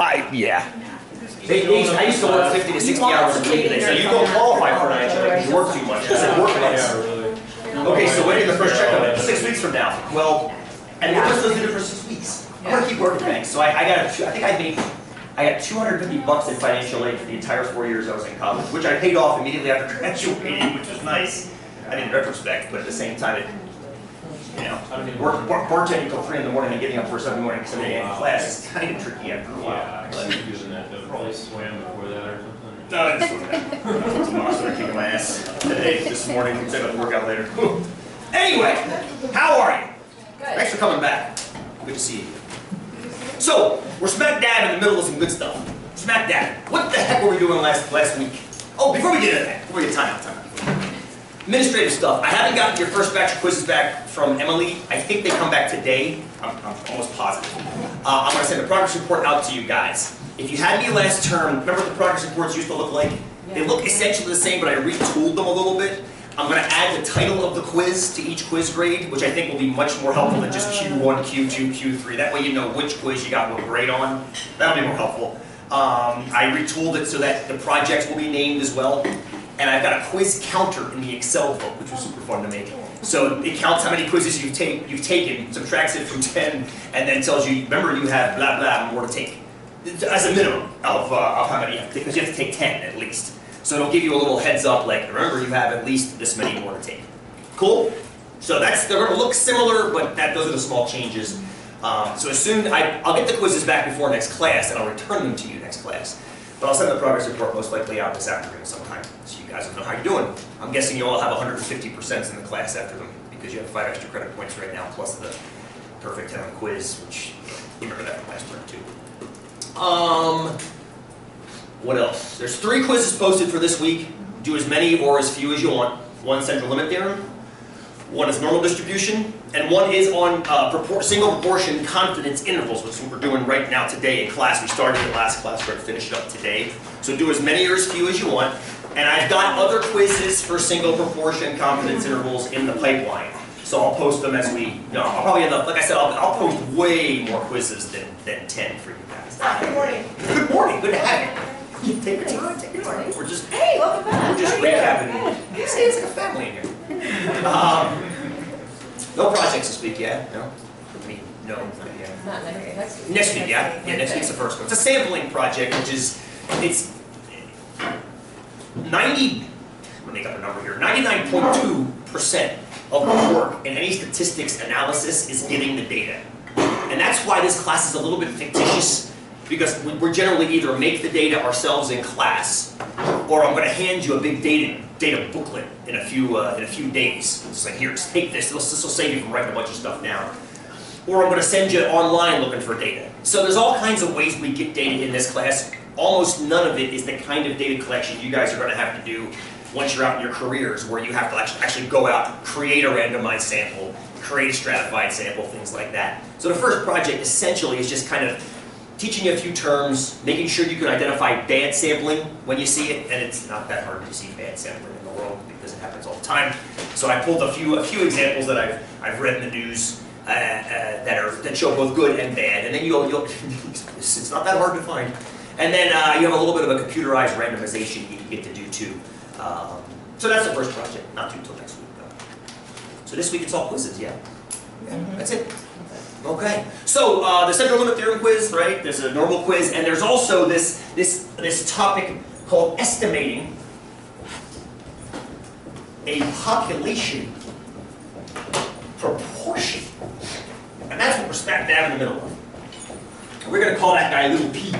Yeah. I used to work 50 to 60 hours a week, and they said, you don't qualify for an IHLA because you work too much. I said, work less. Okay, so when is the first checkup? 6 weeks from now. Well, and we just did it for 6 weeks. I'm gonna keep working, thanks. So I got 250 bucks in financial aid for the entire 4 years I was in college, which I paid off immediately after graduating, which was nice. I mean, in retrospect, but at the same time, bartending until 3 in the morning and getting up for 7 in the morning because I had class is kind of tricky after a while. Yeah, I keep using that though. Probably swam before that or something. No, I didn't swim that. Tomorrow, so I'm kicking my ass today, this morning. I'm going to work out later. Anyway, how are you? Good. Thanks for coming back. Good to see you. So, we're smack dab in the middle of some good stuff. Smack dab. What the heck were we doing last week? Oh, before we get into that, before we get time out. Administrative stuff. I haven't gotten your first batch of quizzes back from Emily. I think they come back today. I'm almost positive. I'm going to send a progress report out to you guys. If you had me last term, remember what the progress reports used to look like? They look essentially the same, but I retooled them a little bit. I'm going to add the title of the quiz to each quiz grade, which I think will be much more helpful than just Q1, Q2, Q3. That way you know which quiz you got what grade on. That'll be more helpful. I retooled it so that the projects will be named as well. And I've got a quiz counter in the Excel book, which was super fun to make. So it counts how many quizzes you've taken, subtracts it from 10, and then tells you, remember you have blah, blah, more to take. As a minimum of how many you have to take, because you have to take 10 at least. So it'll give you a little heads up, like, remember you have at least this many more to take. Cool? So they're going to look similar, but those are the small changes. So as soon, I'll get the quizzes back before next class, and I'll return them to you next class. But I'll send the progress report most likely out this afternoon sometime, so you guys will know how you're doing. I'm guessing you all have 150% in the class after them, because you have 5 extra credit points right now, plus the perfect 10 quiz, which you remember that from last term too. What else? There's 3 quizzes posted for this week. Do as many or as few as you want. 1 central limit theorem, 1 is normal distribution, and 1 is on single proportion confidence intervals, which is what we're doing right now today in class. We started it last class, we're going to finish it up today. So do as many or as few as you want. And I've got other quizzes for single proportion confidence intervals in the pipeline. So I'll post them as we, I'll probably end up, like I said, I'll post way more quizzes than 10 for you guys. Good morning. Good morning, good to have you. Take your time, take your time. We're just, Hey, welcome back. we're just recapping. It's like a family in here. No projects this week yet, no? I mean, no, not yet. Not next week. Next week, yeah. Yeah, next week's the first one. It's a sampling project, which is, it's 90, I'm gonna make up a number here, 99.2% of the work in any statistics analysis is getting the data. And that's why this class is a little bit fictitious, because we're generally either make the data ourselves in class, or I'm gonna hand you a big data booklet in a few days. It's like, here, just take this. This will save you from writing a bunch of stuff down. Or I'm going to send you online looking for data. So there's all kinds of ways we get data in this class. Almost none of it is the kind of data collection you guys are going to have to do once you're out in your careers, where you have to actually go out, create a randomized sample, create a stratified sample, things like that. So the first project essentially is just kind of teaching you a few terms, making sure you can identify bad sampling when you see it, and it's not that hard to see bad sampling in the world because it happens all the time. So I pulled a few examples that I've read in the news that show both good and bad, and then it's not that hard to find. And then you have a little bit of a computerized randomization you get to do too. So that's the first project, not due till next week though. So this week it's all quizzes, yeah. That's it. Okay, so the central limit theorem quiz, right? There's a normal quiz, and there's also this topic called estimating a population proportion, and that's what we're smack dab in the middle of. We're going to call that guy little p.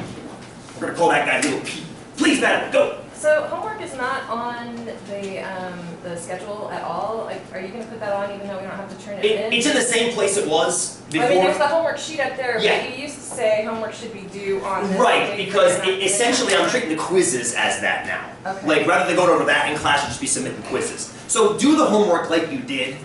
We're going to call that guy little p. Please, Madeline, go. So homework is not on the schedule at all. Like, are you going to put that on even though we don't have to turn it in? It's in the same place it was before. I mean, there's the homework sheet up there, Yeah. but you used to say homework should be due on this Right, date, because but you're not essentially doing I'm treating the quizzes as that now. Okay. Like, rather than going over that in class, you'll just be submitting quizzes. So do the homework like you did,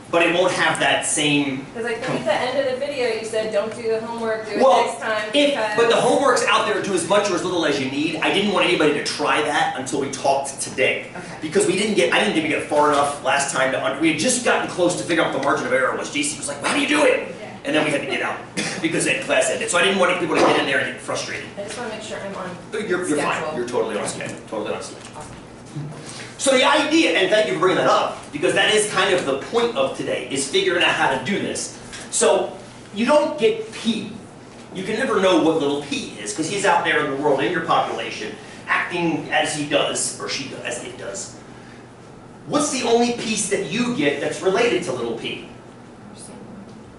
but it won't have that same... Because I think at the end of the video you said don't do the homework, do it Well, next time. but the homework's out there, do as much or as little as you need. I didn't want anybody to try that until we talked today. Okay. Because I didn't even get far enough last time we had just gotten close to figuring out what the margin of error was. JC was like, how do you do it? and then we had to get out because class ended. So I didn't want people to get in there and get frustrated. I just want to make sure I'm on You're schedule. fine. You're totally on schedule. Totally on schedule. Awesome. So the idea, and thank you for bringing that up, because that is kind of the point of today, is figuring out how to do this. So you don't get P. You can never know what little p is, because he's out there in the world, in your population, acting as he does, or she does, as it does. What's the only piece that you get that's related to little p?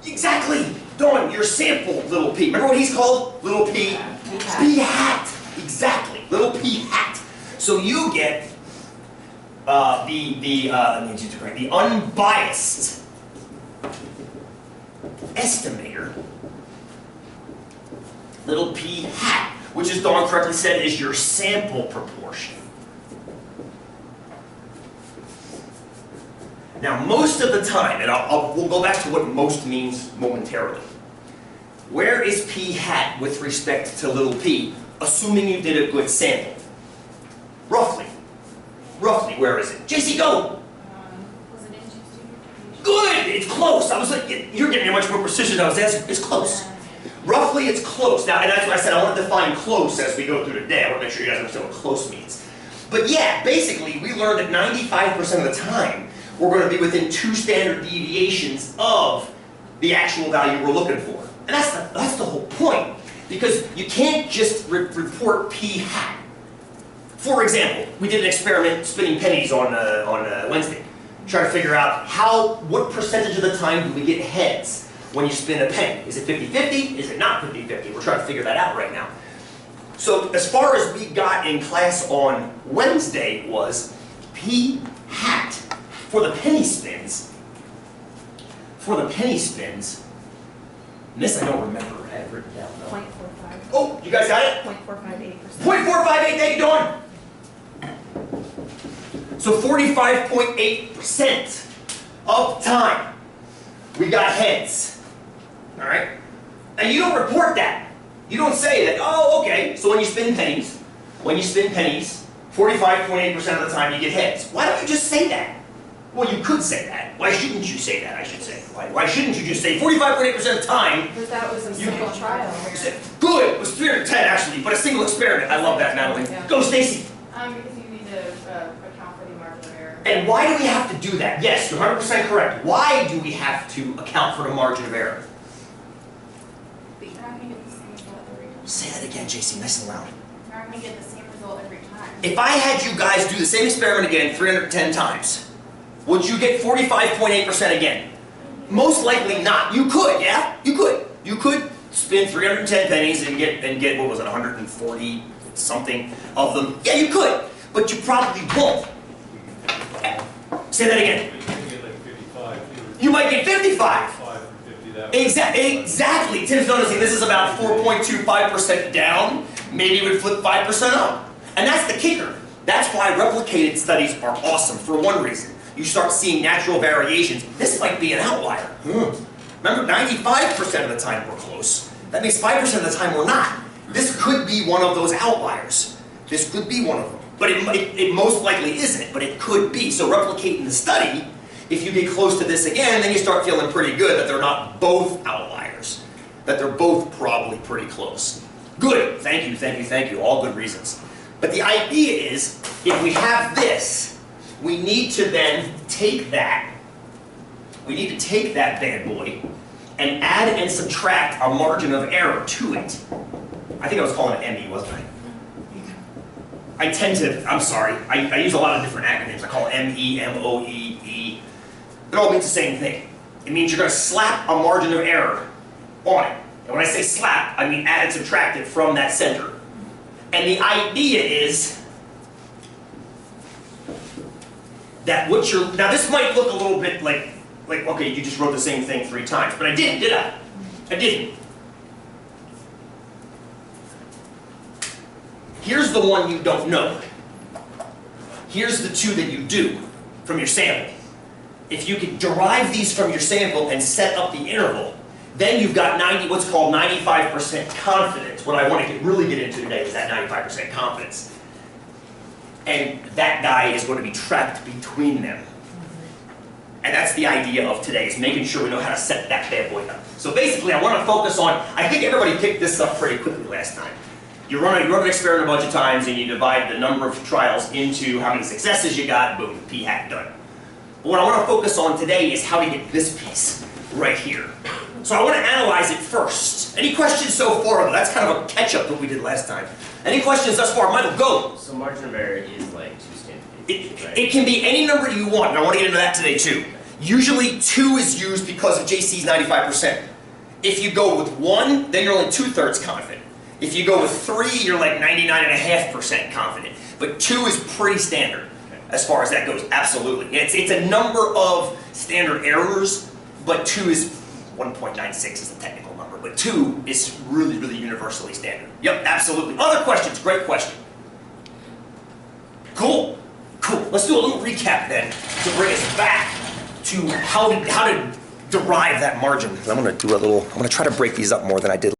Exactly! Dawn, your sample, little p. Remember what he's called? Little p? P hat. Exactly. Little p hat. So you get the unbiased estimator, little p hat, which, as Dawn correctly said, is your sample proportion. Now, most of the time, and we'll go back to what most means momentarily. Where is p hat with respect to little p, assuming you did a good sample? Roughly. Roughly, where is it? JC, go! Was it into student? Good! It's close! I was like, you're getting much more precision than I was asking. It's close. Roughly, it's close. Now, and that's what I said, I want to define close as we go through the day. I want to make sure you guys understand what close means. But yeah, basically, we learned that 95% of the time, we're going to be within 2 standard deviations of the actual value we're looking for. And that's the whole point. Because you can't just report p hat. For example, we did an experiment spinning pennies on Wednesday. Trying to figure out what percentage of the time do we get heads when you spin a penny? Is it 50-50? Is it not 50-50? We're trying to figure that out right now. So as far as we got in class on Wednesday was p hat for the penny spins. This I don't remember. I have it written down though. 0.45. Oh, you guys got it? 0.458%. 0.458, thank you, Dawn. So 45.8% of the time, we got heads. All right? And you don't report that. You don't say that, oh, okay, so when you spin pennies, 45.8% of the time you get heads. Why don't you just say that? Well, you could say that. Why shouldn't you say that, I should say? Why shouldn't you just say 45.8% of the time? But that was a single trial. Good, it was 310 actually, but a single experiment. I love that, Madeline. Yeah. Go, Stacy. Because you need to account for the margin of error. And why do we have to do that? Yes, you're 100% correct. Why do we have to account for the margin of error? But you're not going to get the same result every time. Say that again, JC, nice and loud. You're not going to get the same result every time. If I had you guys do the same experiment again 310 times, would you get 45.8% again? Most likely not. You could, yeah? You could. You could spin 310 pennies and get what was it, 140 something of them. Yeah, you could, but you probably won't. Say that again. You can get like 55 too. You might get 55. 5 or 50 that way. Exactly. Tim's noticing this is about 4.25% down. Maybe it would flip 5% up. And that's the kicker. That's why replicated studies are awesome for one reason. You start seeing natural variations. This might be an outlier. Remember, 95% of the time we're close. That means 5% of the time we're not. This could be one of those outliers. This could be one of them. But it most likely isn't, but it could be. So replicating the study, if you get close to this again, then you start feeling pretty good that they're not both outliers. That they're both probably pretty close. Good. Thank you. All good reasons. But the idea is, if we have this, we need to then take that. We need to take that bad boy and add and subtract a margin of error to it. I think I was calling it ME, wasn't I? I'm sorry, I use a lot of different acronyms. I call it ME, MOE, E. It all means the same thing. It means you're going to slap a margin of error on it. And when I say slap, I mean add and subtract it from that center. And the idea is that now this might look a little bit like, okay, you just wrote the same thing 3 times, but I didn't, did I? I didn't. Here's the one you don't know. Here's the 2 that you do from your sample. If you can derive these from your sample and set up the interval, then you've got what's called 95% confidence. What I want to really get into today is that 95% confidence. And that guy is going to be trapped between them. And that's the idea of today, is making sure we know how to set that bad boy up. So basically, I want to focus on, I think everybody picked this up pretty quickly last time. You run an experiment a bunch of times, and you divide the number of trials into how many successes you got, boom, p-hat, done. But what I want to focus on today is how to get this piece right here. So I want to analyze it first. Any questions so far? That's kind of a catch-up that we did last time. Any questions thus far? Michael, go! So margin of error is like 2 standard deviations, right? It can be any number you want, and I want to get into that today too. Usually 2 is used because of JC's 95%. If you go with 1, then you're only 2/3 confident. If you go with 3, you're like 99.5% confident. But 2 is pretty standard as far as that goes, absolutely. It's a number of standard errors, but 2 is 1.96 is the technical number, but 2 is really, really universally standard. Yep, absolutely. Other questions? Great question. Cool. Cool. Let's do a little recap then to bring us back to how to derive that margin. I'm going to try to break these up more than I did